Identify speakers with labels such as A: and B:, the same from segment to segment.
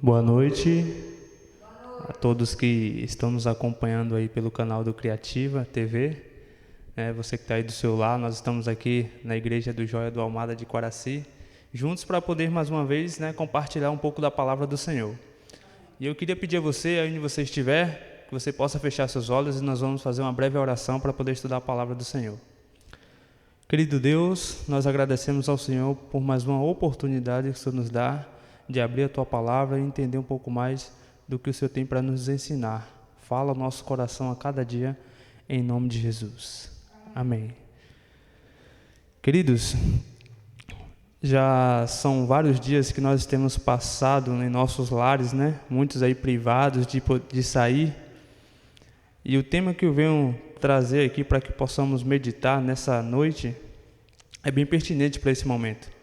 A: Boa noite a todos que estão nos acompanhando aí pelo canal do Criativa TV. Você que está aí do seu lar, nós estamos aqui na Igreja do Joia do Almada de Quaraci, juntos para poder mais uma vez compartilhar um pouco da palavra do Senhor. E eu queria pedir a você, aí onde você estiver, que você possa fechar seus olhos e nós vamos fazer uma breve oração para poder estudar a palavra do Senhor. Querido Deus, nós agradecemos ao Senhor por mais uma oportunidade que o Senhor nos dá de abrir a Tua palavra e entender um pouco mais do que o Senhor tem para nos ensinar. Fala ao nosso coração a cada dia, em nome de Jesus. Amém. Queridos, já são vários dias que nós temos passado em nossos lares, muitos aí privados de sair. E o tema que eu venho trazer aqui para que possamos meditar nessa noite é bem pertinente para esse momento.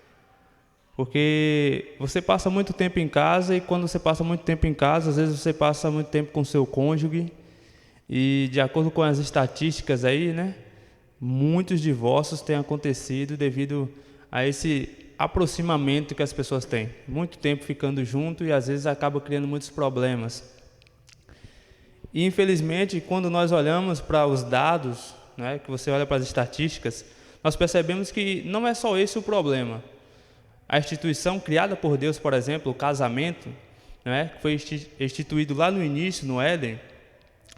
A: Porque você passa muito tempo em casa e quando você passa muito tempo em casa, às vezes você passa muito tempo com seu cônjuge e de acordo com as estatísticas aí, muitos divórcios têm acontecido devido a esse aproximamento que as pessoas têm. Muito tempo ficando junto e às vezes acaba criando muitos problemas. E infelizmente, quando nós olhamos para os dados, que você olha para as estatísticas, nós percebemos que não é só esse o problema. A instituição criada por Deus, por exemplo, o casamento, que foi instituído lá no início, no Éden,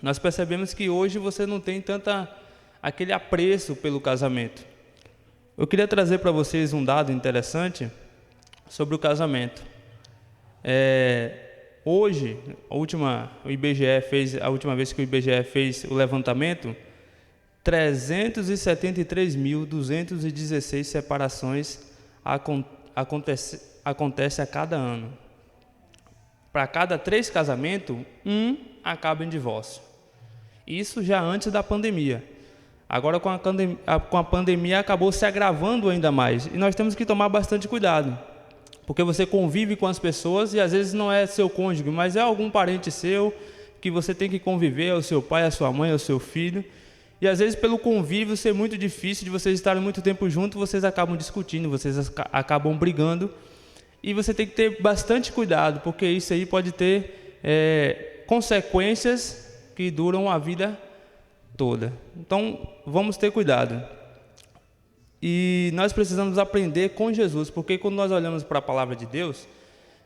A: nós percebemos que hoje você não tem aquele apreço pelo casamento. Eu queria trazer para vocês um dado interessante sobre o casamento. Hoje, a última vez que o IBGE fez o levantamento, 373.216 separações acontece a cada ano. Para cada 3 casamentos, 1 acaba em divórcio. Isso já antes da pandemia. Agora com a pandemia acabou se agravando ainda mais. E nós temos que tomar bastante cuidado. Porque você convive com as pessoas e às vezes não é seu cônjuge, mas é algum parente seu que você tem que conviver, é o seu pai, a sua mãe, é o seu filho. E às vezes pelo convívio ser muito difícil de vocês estarem muito tempo juntos, vocês acabam discutindo, vocês acabam brigando. E você tem que ter bastante cuidado, porque isso aí pode ter consequências que duram a vida toda. Então vamos ter cuidado. E nós precisamos aprender com Jesus, porque quando nós olhamos para a palavra de Deus,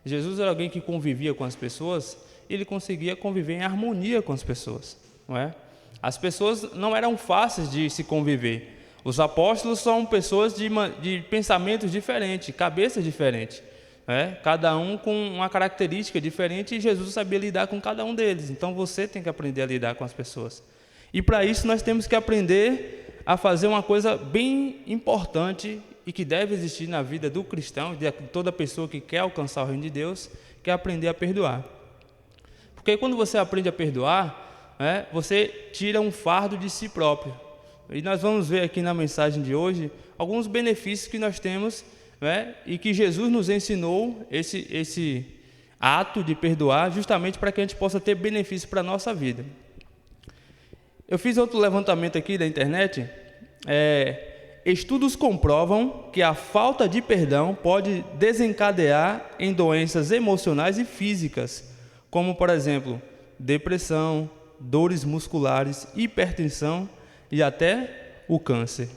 A: Jesus era alguém que convivia com as pessoas, ele conseguia conviver em harmonia com as pessoas, não é? As pessoas não eram fáceis de se conviver. Os apóstolos são pessoas de pensamentos diferentes, cabeças diferentes, cada um com uma característica diferente, e Jesus sabia lidar com cada um deles. Então você tem que aprender a lidar com as pessoas. E para isso nós temos que aprender a fazer uma coisa bem importante e que deve existir na vida do cristão, de toda pessoa que quer alcançar o reino de Deus, que é aprender a perdoar. Porque quando você aprende a perdoar, você tira um fardo de si próprio. E nós vamos ver aqui na mensagem de hoje alguns benefícios que nós temos, e que Jesus nos ensinou esse ato de perdoar, justamente para que a gente possa ter benefício para a nossa vida. Eu fiz outro levantamento aqui da internet. Estudos comprovam que a falta de perdão pode desencadear em doenças emocionais e físicas, como, por exemplo, depressão, dores musculares, hipertensão e até o câncer.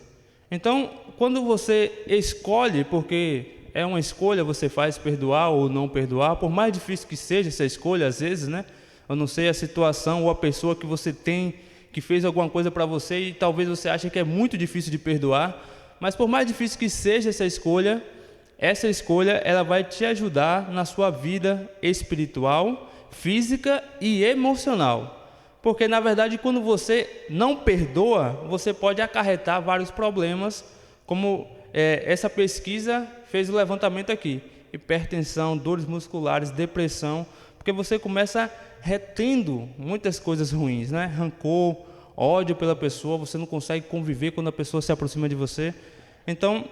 A: Então, quando você escolhe, porque é uma escolha, você faz perdoar ou não perdoar, por mais difícil que seja essa escolha, às vezes, eu não sei a situação ou a pessoa que você tem que fez alguma coisa para você e talvez você ache que é muito difícil de perdoar, mas por mais difícil que seja essa escolha ela vai te ajudar na sua vida espiritual, física e emocional. Porque, na verdade, quando você não perdoa, você pode acarretar vários problemas, como essa pesquisa fez o levantamento aqui. Hipertensão, dores musculares, depressão, porque você começa retendo muitas coisas ruins, rancor, ódio pela pessoa, você não consegue conviver quando a pessoa se aproxima de você. Então,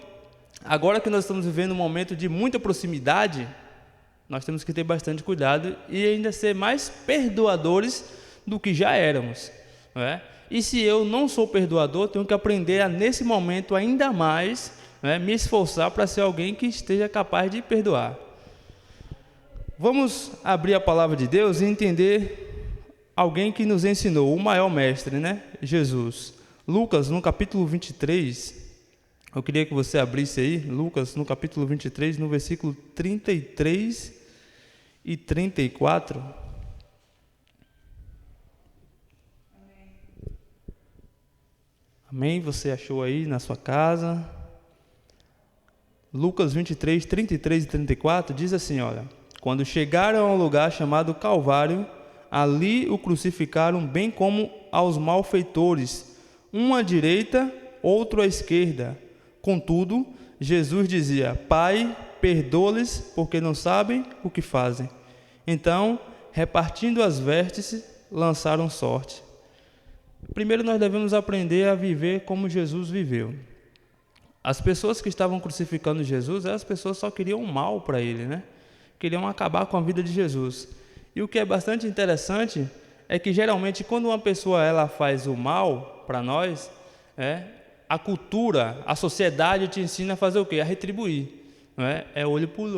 A: agora que nós estamos vivendo um momento de muita proximidade, nós temos que ter bastante cuidado e ainda ser mais perdoadores do que já éramos, E se eu não sou perdoador, tenho que aprender a, nesse momento, ainda mais, me esforçar para ser alguém que esteja capaz de perdoar. vamos abrir a palavra de Deus e entender alguém que nos ensinou, o maior mestre, né? Jesus. Lucas, no capítulo 23, eu queria que você abrisse aí, Lucas, no capítulo 23, no versículo 33 e 34. Amém? Você achou aí na sua casa? Lucas 23, 33 e 34 diz assim, olha: quando chegaram a um lugar chamado Calvário, ali o crucificaram bem como aos malfeitores, um à direita, outro à esquerda. Contudo, Jesus dizia: Pai, perdoa-lhes, porque não sabem o que fazem. Então, repartindo as vestes, lançaram sorte. Primeiro, nós devemos aprender a viver como Jesus viveu. As pessoas que estavam crucificando Jesus, as pessoas só queriam mal para ele, né? Queriam acabar com a vida de Jesus. E o que é bastante interessante é que, geralmente, quando uma pessoa ela faz o mal para nós, a cultura, a sociedade te ensina a fazer o quê? A retribuir. Não é? É olho por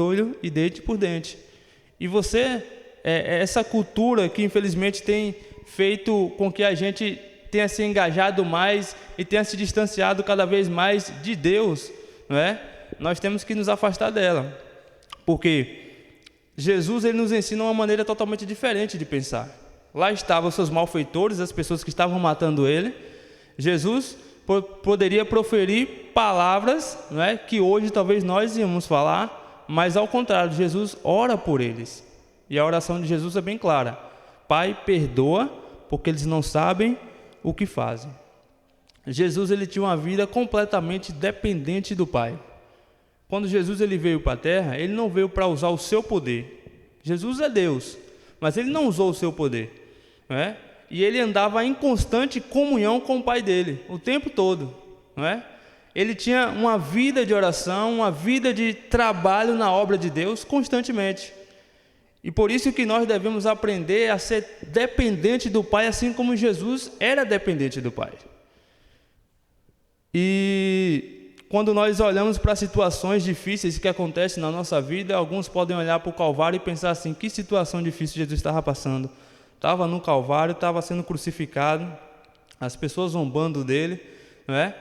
A: olho e dente por dente. E você, essa cultura que infelizmente tem feito com que a gente tenha se engajado mais e tenha se distanciado cada vez mais de Deus, não é? Nós temos que nos afastar dela, porque Jesus ele nos ensina uma maneira totalmente diferente de pensar. Lá estavam os seus malfeitores, as pessoas que estavam matando ele. Jesus poderia proferir palavras, não é, que hoje talvez nós íamos falar, mas ao contrário, Jesus ora por eles. E a oração de Jesus é bem clara: Pai, perdoa, porque eles não sabem o que fazem. Jesus ele tinha uma vida completamente dependente do Pai. Quando Jesus ele veio para a terra, ele não veio para usar o seu poder. Jesus é Deus, mas ele não usou o seu poder, não é? E ele andava em constante comunhão com o Pai dele, o tempo todo, não é? Ele tinha uma vida de oração, uma vida de trabalho na obra de Deus constantemente. E por isso que nós devemos aprender a ser dependente do Pai, assim como Jesus era dependente do Pai. E quando nós olhamos para situações difíceis que acontecem na nossa vida, alguns podem olhar para o Calvário e pensar assim: que situação difícil Jesus estava passando. Estava no Calvário, estava sendo crucificado, as pessoas zombando dele, não é?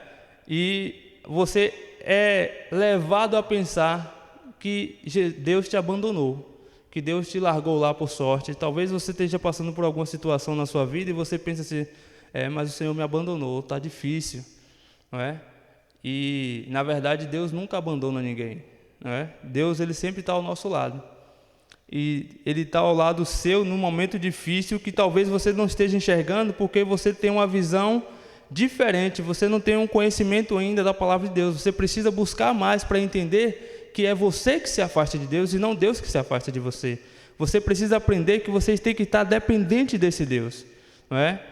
A: E você é levado a pensar que Deus te abandonou, que Deus te largou lá por sorte. Talvez você esteja passando por alguma situação na sua vida e você pensa assim: mas o Senhor me abandonou, está difícil, não é? E na verdade Deus nunca abandona ninguém, não é? Deus ele sempre está ao nosso lado. E Ele está ao lado seu num momento difícil que talvez você não esteja enxergando, porque você tem uma visão diferente, você não tem um conhecimento ainda da palavra de Deus. Você precisa buscar mais para entender que é você que se afasta de Deus e não Deus que se afasta de você. Você precisa aprender que você tem que estar dependente desse Deus, não é?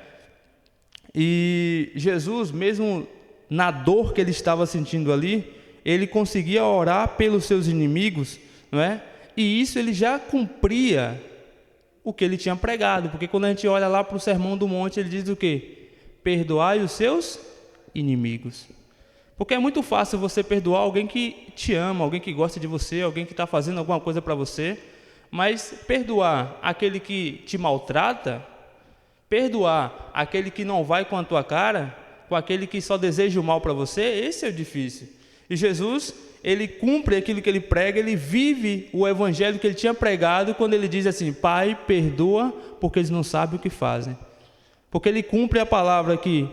A: E Jesus, mesmo na dor que ele estava sentindo ali, ele conseguia orar pelos seus inimigos, não é? E isso ele já cumpria o que ele tinha pregado, porque quando a gente olha lá para o Sermão do Monte, ele diz o quê? Perdoai os seus inimigos. Porque é muito fácil você perdoar alguém que te ama, alguém que gosta de você, alguém que está fazendo alguma coisa para você, mas perdoar aquele que te maltrata, perdoar aquele que não vai com a tua cara, com aquele que só deseja o mal para você, esse é o difícil. E Jesus, ele cumpre aquilo que ele prega, ele vive o evangelho que ele tinha pregado quando ele diz assim: Pai, perdoa, porque eles não sabem o que fazem. Porque ele cumpre a palavra que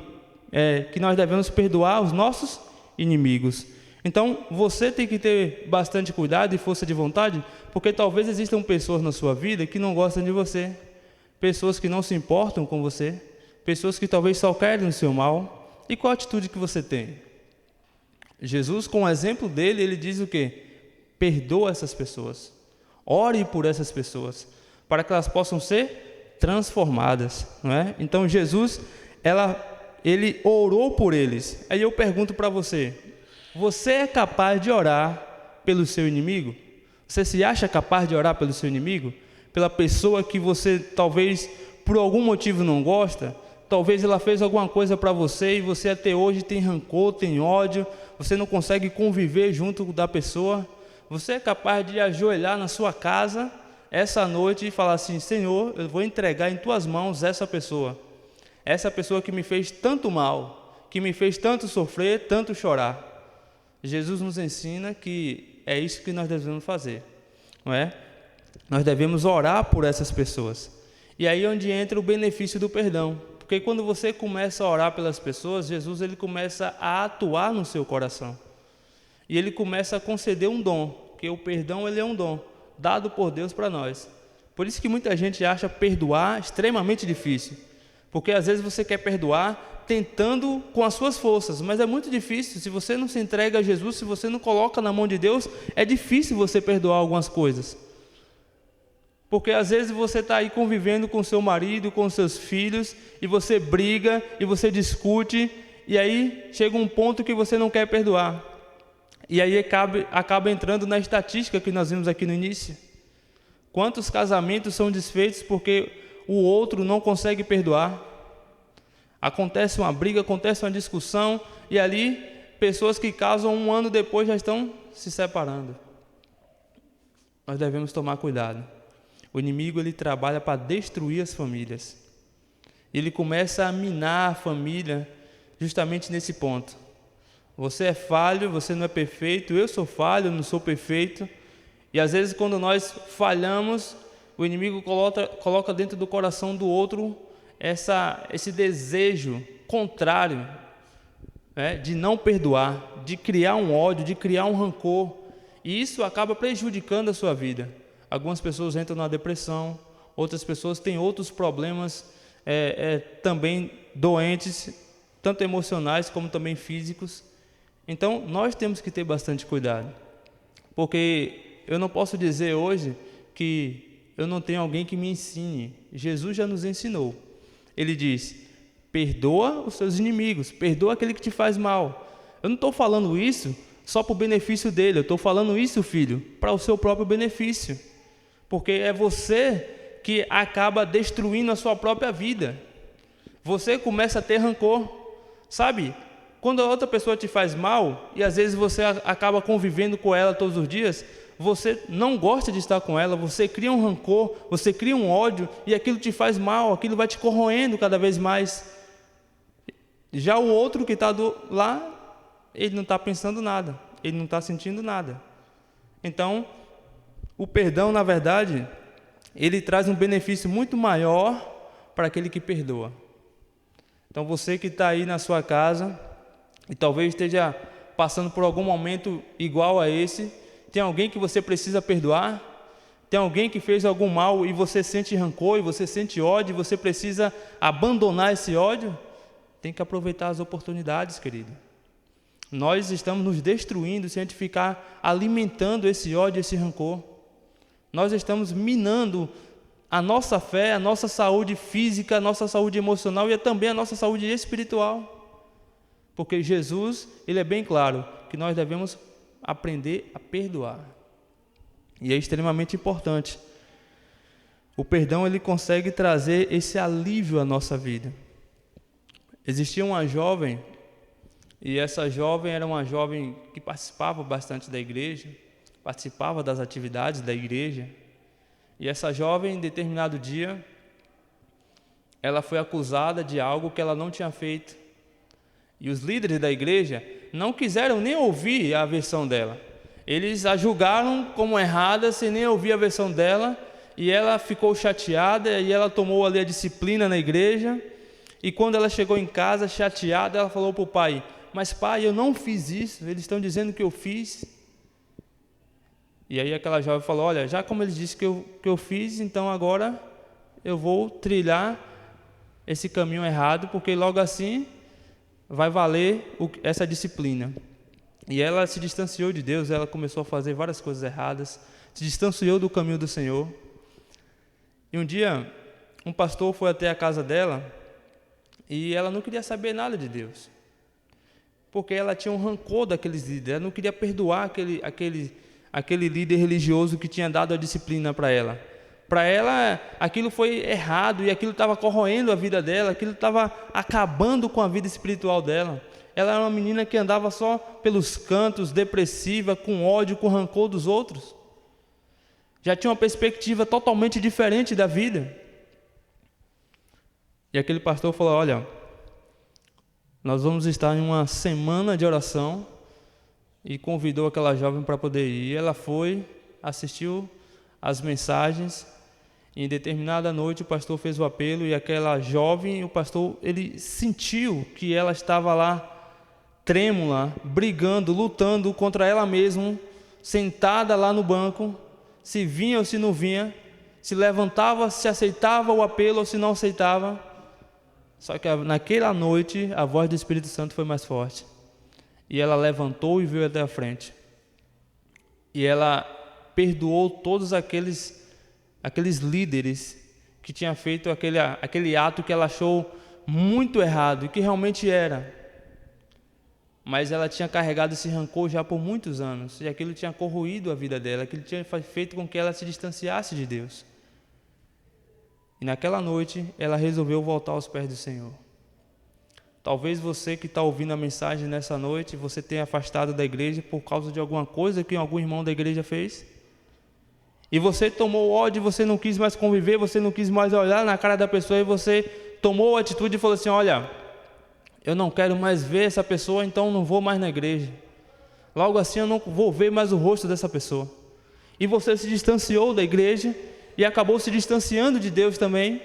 A: nós devemos perdoar os nossos inimigos. Então, você tem que ter bastante cuidado e força de vontade, porque talvez existam pessoas na sua vida que não gostam de você, pessoas que não se importam com você, pessoas que talvez só querem o seu mal. E qual a atitude que você tem? Jesus, com o exemplo dele, ele diz o quê? Perdoa essas pessoas, ore por essas pessoas, para que elas possam ser transformadas, não é? Então Jesus, ele orou por eles. Aí eu pergunto para você: você é capaz de orar pelo seu inimigo? Você se acha capaz de orar pelo seu inimigo? Pela pessoa que você talvez por algum motivo não gosta? Talvez ela fez alguma coisa para você e você até hoje tem rancor, tem ódio, você não consegue conviver junto da pessoa. Você é capaz de ajoelhar na sua casa essa noite e falar assim: Senhor, eu vou entregar em tuas mãos essa pessoa que me fez tanto mal, que me fez tanto sofrer, tanto chorar. Jesus nos ensina que é isso que nós devemos fazer, não é? Nós devemos orar por essas pessoas. E aí é onde entra o benefício do perdão, porque quando você começa a orar pelas pessoas, Jesus ele começa a atuar no seu coração. E ele começa a conceder um dom, porque o perdão ele é um dom dado por Deus para nós. Por isso que muita gente acha perdoar extremamente difícil, porque às vezes você quer perdoar tentando com as suas forças, mas é muito difícil. Se você não se entrega a Jesus, se você não coloca na mão de Deus, é difícil você perdoar algumas coisas. Porque às vezes você está aí convivendo com seu marido, com seus filhos, e você briga, e você discute, e aí chega um ponto que você não quer perdoar. E aí acaba entrando na estatística que nós vimos aqui no início. Quantos casamentos são desfeitos porque o outro não consegue perdoar? Acontece uma briga, acontece uma discussão, e ali pessoas que casam um ano depois já estão se separando. Nós devemos tomar cuidado. O inimigo ele trabalha para destruir as famílias. Ele começa a minar a família justamente nesse ponto. Você é falho, você não é perfeito, eu sou falho, eu não sou perfeito. E às vezes quando nós falhamos, o inimigo coloca dentro do coração do outro esse desejo contrário, de não perdoar, de criar um ódio, de criar um rancor. E isso acaba prejudicando a sua vida. Algumas pessoas entram na depressão, outras pessoas têm outros problemas também doentes, tanto emocionais como também físicos. Então, nós temos que ter bastante cuidado, porque eu não posso dizer hoje que eu não tenho alguém que me ensine. Jesus já nos ensinou. Ele diz: perdoa os seus inimigos, perdoa aquele que te faz mal. Eu não estou falando isso só para o benefício dele, eu estou falando isso, filho, para o seu próprio benefício. Porque é você que acaba destruindo a sua própria vida. Você começa a ter rancor, sabe? Quando a outra pessoa te faz mal, e às vezes você acaba convivendo com ela todos os dias, você não gosta de estar com ela, você cria um rancor, você cria um ódio, e aquilo te faz mal, aquilo vai te corroendo cada vez mais. Já o outro que está lá, ele não está pensando nada, ele não está sentindo nada. Então, o perdão, na verdade, ele traz um benefício muito maior para aquele que perdoa. Então, você que está aí na sua casa e talvez esteja passando por algum momento igual a esse, tem alguém que você precisa perdoar? Tem alguém que fez algum mal e você sente rancor, e você sente ódio, e você precisa abandonar esse ódio? Tem que aproveitar as oportunidades, querido. Nós estamos nos destruindo se a gente ficar alimentando esse ódio, esse rancor. Nós estamos minando a nossa fé, a nossa saúde física, a nossa saúde emocional e também a nossa saúde espiritual. Porque Jesus, ele é bem claro que nós devemos aprender a perdoar. E é extremamente importante. O perdão, ele consegue trazer esse alívio à nossa vida. Existia uma jovem, e essa jovem era uma jovem que participava bastante da igreja, participava das atividades da igreja. E essa jovem, em determinado dia, ela foi acusada de algo que ela não tinha feito. E os líderes da igreja não quiseram nem ouvir a versão dela. Eles a julgaram como errada, sem nem ouvir a versão dela, e ela ficou chateada, e ela tomou ali a disciplina na igreja. E quando ela chegou em casa, chateada, ela falou para o pai: mas pai, eu não fiz isso, eles estão dizendo que eu fiz. E aí aquela jovem falou: olha, já como eles disseram que eu fiz, então agora eu vou trilhar esse caminho errado, porque logo assim vai valer essa disciplina. E ela se distanciou de Deus, ela começou a fazer várias coisas erradas, se distanciou do caminho do Senhor. E um dia, um pastor foi até a casa dela, e ela não queria saber nada de Deus, porque ela tinha um rancor daqueles líderes, ela não queria perdoar aquele líder religioso que tinha dado a disciplina para ela. Para ela, aquilo foi errado, e aquilo estava corroendo a vida dela, aquilo estava acabando com a vida espiritual dela. Ela era uma menina que andava só pelos cantos, depressiva, com ódio, com rancor dos outros. Já tinha uma perspectiva totalmente diferente da vida. E aquele pastor falou: olha, nós vamos estar em uma semana de oração, e convidou aquela jovem para poder ir. E ela foi, assistiu as mensagens, e em determinada noite o pastor fez o apelo, e aquela jovem, o pastor, ele sentiu que ela estava lá trêmula, brigando, lutando contra ela mesma, sentada lá no banco, se vinha ou se não vinha, se levantava, se aceitava o apelo ou se não aceitava. Só que naquela noite a voz do Espírito Santo foi mais forte, e ela levantou e veio até a frente, e ela perdoou todos aqueles líderes que tinham feito aquele ato que ela achou muito errado, e que realmente era. Mas ela tinha carregado esse rancor já por muitos anos, e aquilo tinha corroído a vida dela, aquilo tinha feito com que ela se distanciasse de Deus. E naquela noite ela resolveu voltar aos pés do Senhor. Talvez você que está ouvindo a mensagem nessa noite, você tenha afastado da igreja por causa de alguma coisa que algum irmão da igreja fez. E você tomou ódio, você não quis mais conviver, você não quis mais olhar na cara da pessoa, e você tomou a atitude e falou assim: olha, eu não quero mais ver essa pessoa, então não vou mais na igreja. Logo assim eu não vou ver mais o rosto dessa pessoa. E você se distanciou da igreja e acabou se distanciando de Deus também.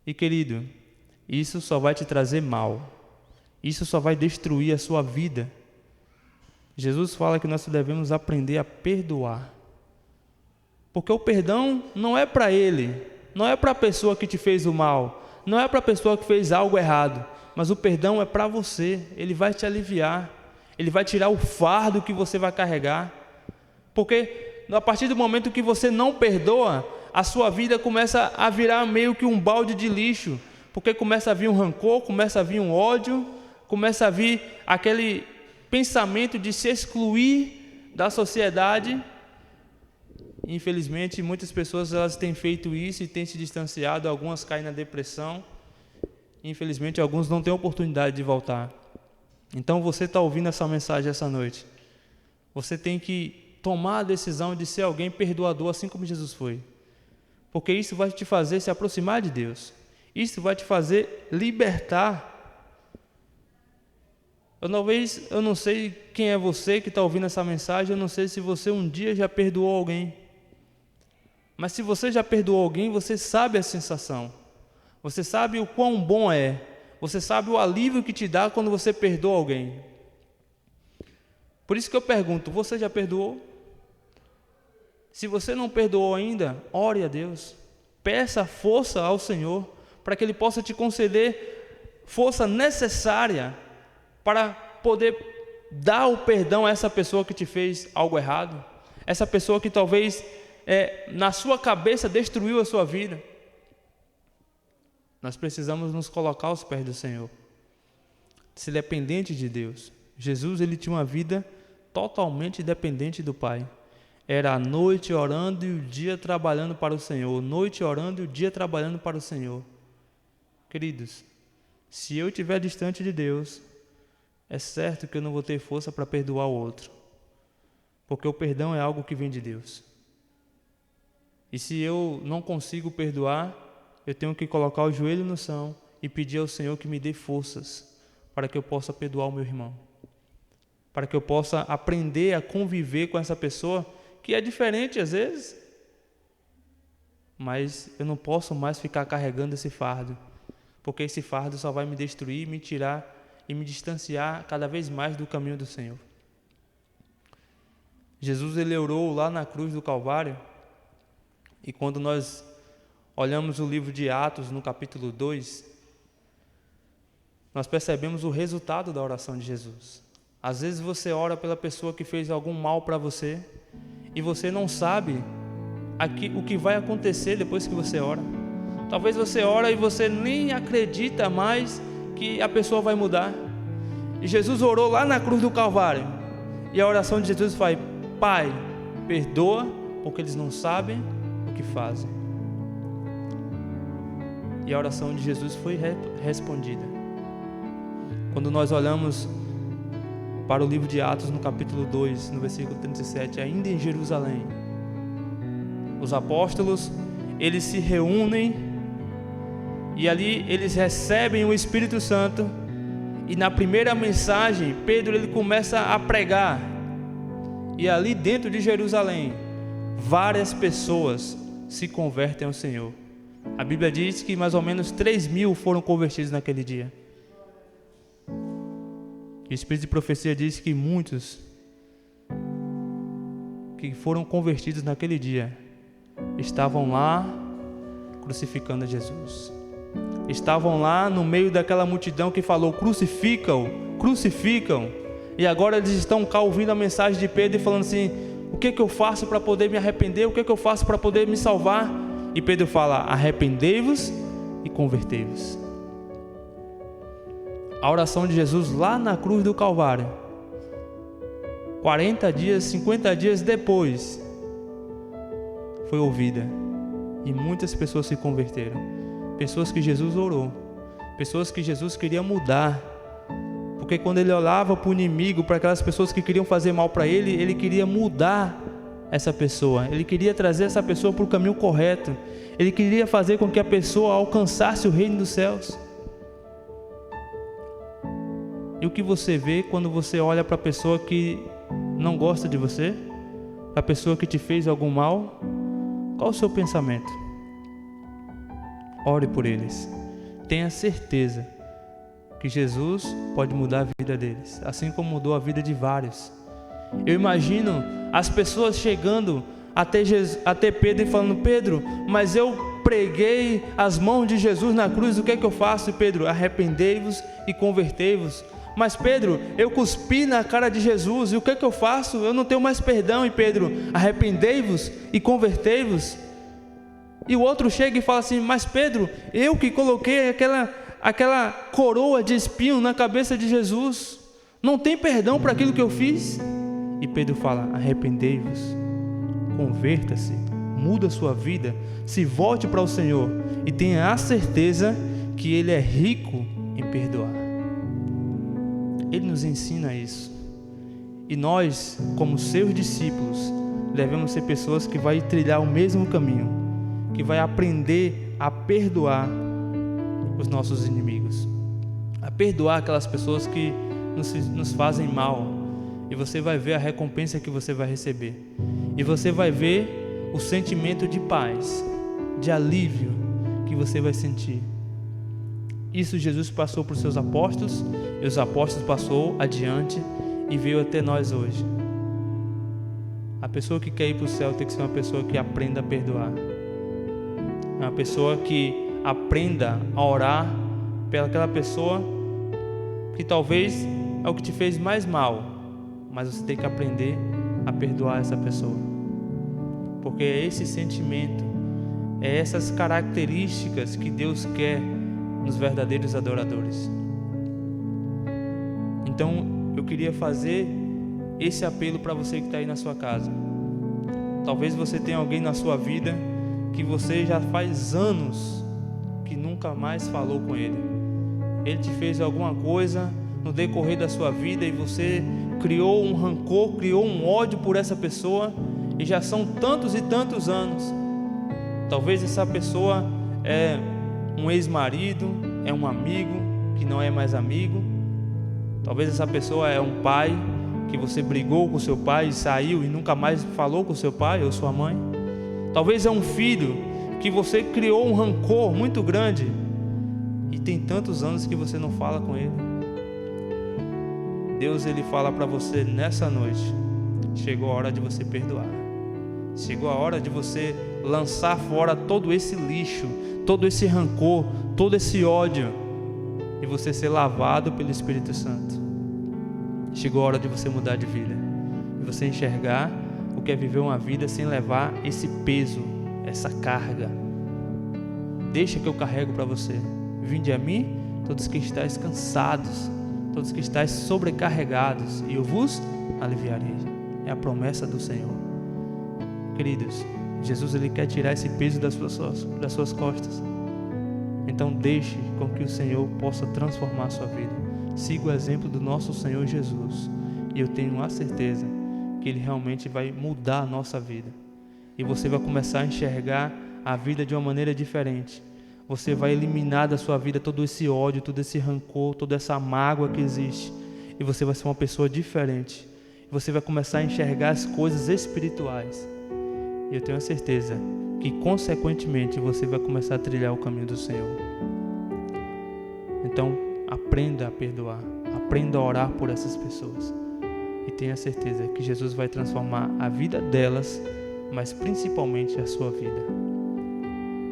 A: E querido, isso só vai te trazer mal. Isso só vai destruir a sua vida. Jesus fala que nós devemos aprender a perdoar. Porque o perdão não é para ele, não é para a pessoa que te fez o mal, não é para a pessoa que fez algo errado, mas o perdão é para você. Ele vai te aliviar, ele vai tirar o fardo que você vai carregar. Porque a partir do momento que você não perdoa, a sua vida começa a virar meio que um balde de lixo, porque começa a vir um rancor, começa a vir um ódio, começa a vir aquele pensamento de se excluir da sociedade. Infelizmente, muitas pessoas elas têm feito isso e têm se distanciado, algumas caem na depressão. Infelizmente, alguns não têm oportunidade de voltar. Então, você está ouvindo essa mensagem essa noite. Você tem que tomar a decisão de ser alguém perdoador, assim como Jesus foi. Porque isso vai te fazer se aproximar de Deus. Isso vai te fazer libertar. Eu não sei quem é você que está ouvindo essa mensagem, eu não sei se você um dia já perdoou alguém. Mas se você já perdoou alguém, você sabe a sensação. Você sabe o quão bom é. Você sabe o alívio que te dá quando você perdoa alguém. Por isso que eu pergunto, você já perdoou? Se você não perdoou ainda, ore a Deus. Peça força ao Senhor, para que Ele possa te conceder força necessária para poder dar o perdão a essa pessoa que te fez algo errado. Essa pessoa que talvez na sua cabeça destruiu a sua vida. Nós precisamos nos colocar aos pés do Senhor, ser dependente de Deus. Jesus, ele tinha uma vida totalmente dependente do Pai. Era a noite orando e o dia trabalhando para o Senhor. Noite orando e o dia trabalhando para o Senhor. Queridos, se eu estiver distante de Deus, é certo que eu não vou ter força para perdoar o outro. Porque o perdão é algo que vem de Deus. E se eu não consigo perdoar, eu tenho que colocar o joelho no chão e pedir ao Senhor que me dê forças para que eu possa perdoar o meu irmão. Para que eu possa aprender a conviver com essa pessoa que é diferente às vezes. Mas eu não posso mais ficar carregando esse fardo, porque esse fardo só vai me destruir, me tirar e me distanciar cada vez mais do caminho do Senhor. Jesus, ele orou lá na cruz do Calvário, e quando nós olhamos o livro de Atos, no capítulo 2, nós percebemos o resultado da oração de Jesus. Às vezes você ora pela pessoa que fez algum mal para você, e você não sabe o que vai acontecer depois que você ora. Talvez você ora e você nem acredita mais que a pessoa vai mudar. E Jesus orou lá na cruz do Calvário, e a oração de Jesus foi: Pai, perdoa, porque eles não sabem o que fazem. E a oração de Jesus foi respondida. Quando nós olhamos para o livro de Atos, no capítulo 2, no versículo 37, ainda em Jerusalém, os apóstolos, eles se reúnem e ali eles recebem o Espírito Santo, e na primeira mensagem, Pedro ele começa a pregar, e ali dentro de Jerusalém, várias pessoas se convertem ao Senhor. A Bíblia diz que mais ou menos 3.000 foram convertidos naquele dia. O Espírito de profecia diz que muitos que foram convertidos naquele dia estavam lá crucificando Jesus. Estavam lá no meio daquela multidão que falou: crucificam, crucificam. E agora eles estão cá ouvindo a mensagem de Pedro e falando assim: o que eu faço para poder me arrepender? O que eu faço para poder me salvar? E Pedro fala: arrependei-vos e convertei-vos. A oração de Jesus lá na cruz do Calvário, 40 dias, 50 dias depois, foi ouvida, e muitas pessoas se converteram. Pessoas que Jesus orou, pessoas que Jesus queria mudar, porque quando ele olhava para o inimigo, para aquelas pessoas que queriam fazer mal para ele, ele queria mudar essa pessoa, ele queria trazer essa pessoa para o caminho correto, ele queria fazer com que a pessoa alcançasse o reino dos céus. E o que você vê quando você olha para a pessoa que não gosta de você, para a pessoa que te fez algum mal? Qual o seu pensamento? Ore por eles. Tenha certeza que Jesus pode mudar a vida deles, assim como mudou a vida de vários. Eu imagino as pessoas chegando até Pedro e falando: Pedro, mas eu preguei as mãos de Jesus na cruz, o que é que eu faço? E Pedro: arrependei-vos e convertei-vos. Mas Pedro, eu cuspi na cara de Jesus, e o que é que eu faço? Eu não tenho mais perdão. E Pedro: arrependei-vos e convertei-vos. E o outro chega e fala assim: mas Pedro, eu que coloquei aquela coroa de espinho na cabeça de Jesus, não tem perdão para aquilo que eu fiz? E Pedro fala: arrependei-vos, converta-se, muda a sua vida, se volte para o Senhor e tenha a certeza que Ele é rico em perdoar. Ele nos ensina isso, e nós, como seus discípulos, devemos ser pessoas que vai trilhar o mesmo caminho, que vai aprender a perdoar os nossos inimigos, a perdoar aquelas pessoas que nos fazem mal, e você vai ver a recompensa que você vai receber, e você vai ver o sentimento de paz, de alívio que você vai sentir. Isso Jesus passou para os seus apóstolos, e os apóstolos passou adiante e veio até nós hoje. A pessoa que quer ir para o céu tem que ser uma pessoa que aprenda a perdoar, uma pessoa que aprenda a orar pelaquela pessoa que talvez é o que te fez mais mal, mas você tem que aprender a perdoar essa pessoa, porque é esse sentimento, é essas características que Deus quer nos verdadeiros adoradores. Então eu queria fazer esse apelo para você que está aí na sua casa. Talvez você tenha alguém na sua vida que você já faz anos que nunca mais falou com ele. Ele te fez alguma coisa no decorrer da sua vida e você criou um rancor, criou um ódio por essa pessoa, e já são tantos e tantos anos. Talvez essa pessoa é um ex-marido, é um amigo que não é mais amigo. Talvez essa pessoa é um pai que você brigou com seu pai e saiu e nunca mais falou com seu pai ou sua mãe. Talvez é um filho que você criou um rancor muito grande e tem tantos anos que você não fala com ele. Deus, ele fala para você nessa noite: chegou a hora de você perdoar. Chegou a hora de você lançar fora todo esse lixo, todo esse rancor, todo esse ódio, e você ser lavado pelo Espírito Santo. Chegou a hora de você mudar de vida, e você enxergar o que é viver uma vida sem levar esse peso, essa carga. Deixa que eu carrego para você. Vinde a mim, todos que estáis cansados, todos que estáis sobrecarregados, e eu vos aliviarei. É a promessa do Senhor. Queridos, Jesus, ele quer tirar esse peso das suas costas. Então deixe com que o Senhor possa transformar a sua vida. Siga o exemplo do nosso Senhor Jesus. E eu tenho a certeza que Ele realmente vai mudar a nossa vida. E você vai começar a enxergar a vida de uma maneira diferente. Você vai eliminar da sua vida todo esse ódio, todo esse rancor, toda essa mágoa que existe. E você vai ser uma pessoa diferente. Você vai começar a enxergar as coisas espirituais. E eu tenho a certeza que, consequentemente, você vai começar a trilhar o caminho do Senhor. Então, aprenda a perdoar. Aprenda a orar por essas pessoas. E tenha certeza que Jesus vai transformar a vida delas, mas principalmente a sua vida.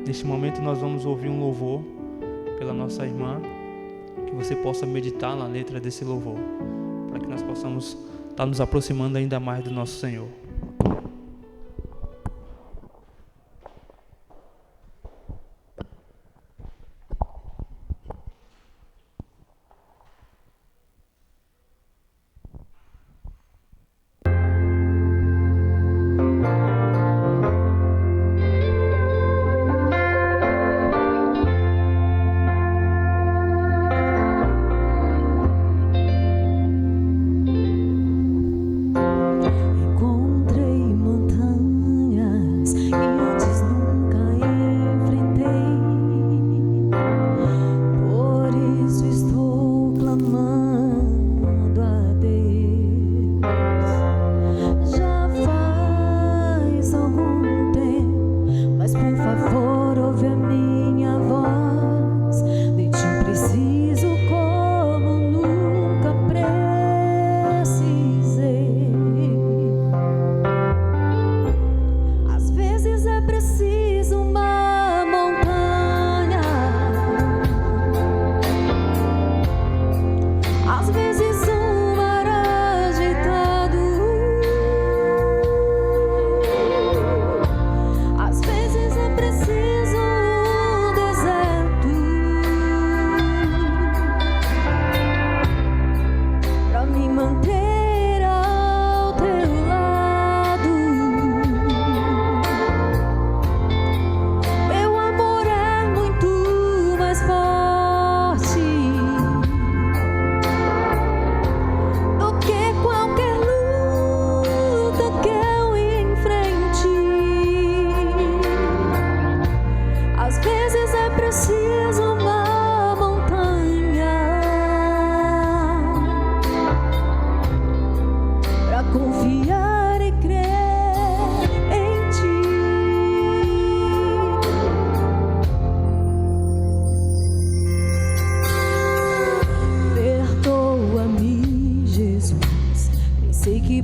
A: Neste momento nós vamos ouvir um louvor pela nossa irmã, que você possa meditar na letra desse louvor, para que nós possamos estar nos aproximando ainda mais do nosso Senhor.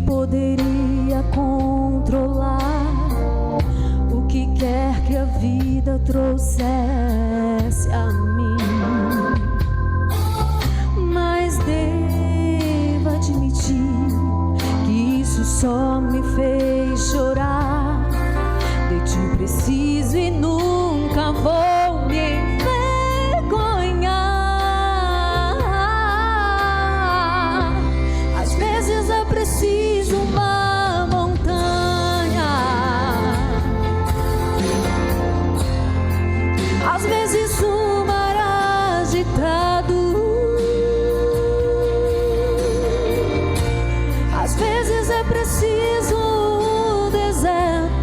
B: Poderia controlar o que quer que a vida trouxesse a mim, mas devo admitir que isso só me fez chorar. De ti preciso e nunca vou me envergonhar. Às vezes é preciso uma montanha, às vezes um mar agitado, às vezes é preciso um deserto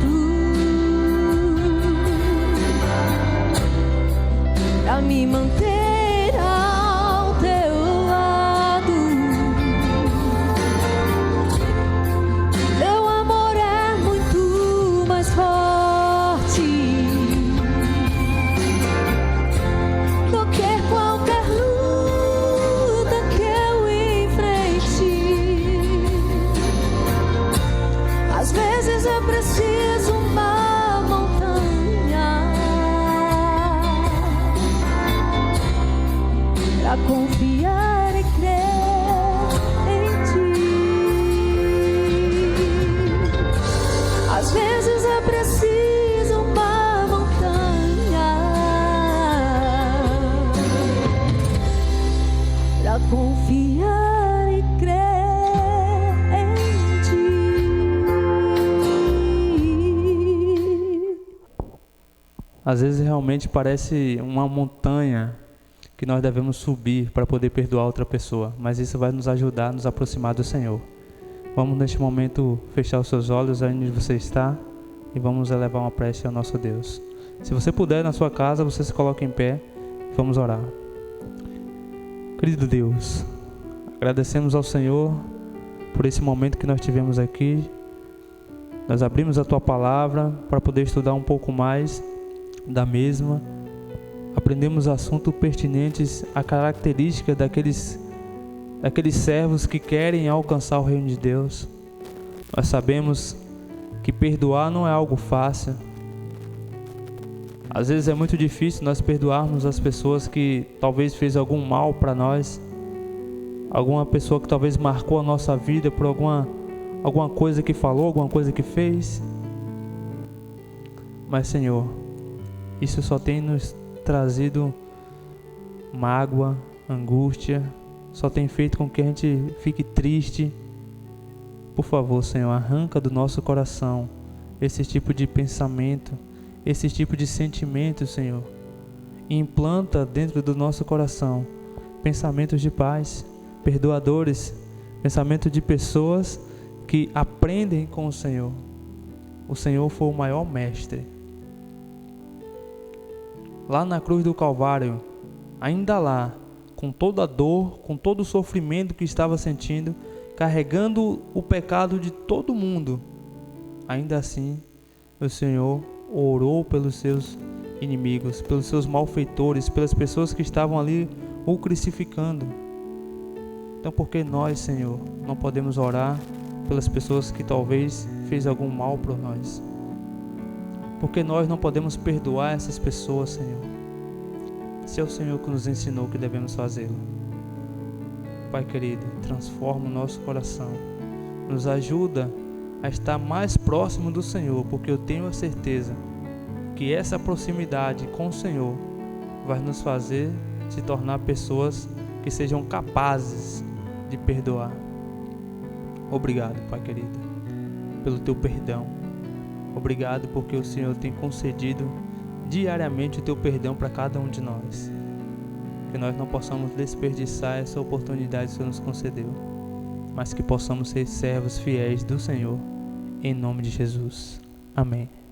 B: pra me manter ao teu lado. Teu amor é muito mais forte do que qualquer luta que eu enfrente. Às vezes é preciso uma montanha pra confiar e crer em ti. Às vezes é preciso uma montanha pra confiar e crer em ti.
A: Às vezes realmente parece uma montanha que nós devemos subir para poder perdoar outra pessoa, mas isso vai nos ajudar a nos aproximar do Senhor. Vamos neste momento fechar os seus olhos aí onde você está e vamos elevar uma prece ao nosso Deus. Se você puder na sua casa, você se coloca em pé e vamos orar. Querido Deus, agradecemos ao Senhor por esse momento que nós tivemos aqui. Nós abrimos a Tua Palavra para poder estudar um pouco mais da mesma. Aprendemos assuntos pertinentes à característica daqueles servos que querem alcançar o reino de Deus. Nós sabemos que perdoar não é algo fácil. Às vezes é muito difícil nós perdoarmos as pessoas que talvez fez algum mal para nós, alguma pessoa que talvez marcou a nossa vida por alguma coisa que falou, alguma coisa que fez. Mas, Senhor, isso só tem nos trazido mágoa, angústia, só tem feito com que a gente fique triste. Por favor, Senhor, arranca do nosso coração esse tipo de pensamento, esse tipo de sentimento, Senhor, e implanta dentro do nosso coração pensamentos de paz, perdoadores, pensamento de pessoas que aprendem com o Senhor. O Senhor foi o maior mestre. Lá na cruz do Calvário, ainda lá, com toda a dor, com todo o sofrimento que estava sentindo, carregando o pecado de todo mundo, ainda assim, o Senhor orou pelos seus inimigos, pelos seus malfeitores, pelas pessoas que estavam ali o crucificando. Então, por que nós, Senhor, não podemos orar pelas pessoas que talvez fez algum mal por nós? Por que nós não podemos perdoar essas pessoas, Senhor? Se é o Senhor que nos ensinou que devemos fazê-lo. Pai querido, transforma o nosso coração, nos ajuda a estar mais próximo do Senhor, porque eu tenho a certeza que essa proximidade com o Senhor vai nos fazer se tornar pessoas que sejam capazes de perdoar. Obrigado, Pai querido, pelo Teu perdão. Obrigado porque o Senhor tem concedido diariamente o Teu perdão para cada um de nós. Que nós não possamos desperdiçar essa oportunidade que o Senhor nos concedeu, mas que possamos ser servos fiéis do Senhor, em nome de Jesus. Amém.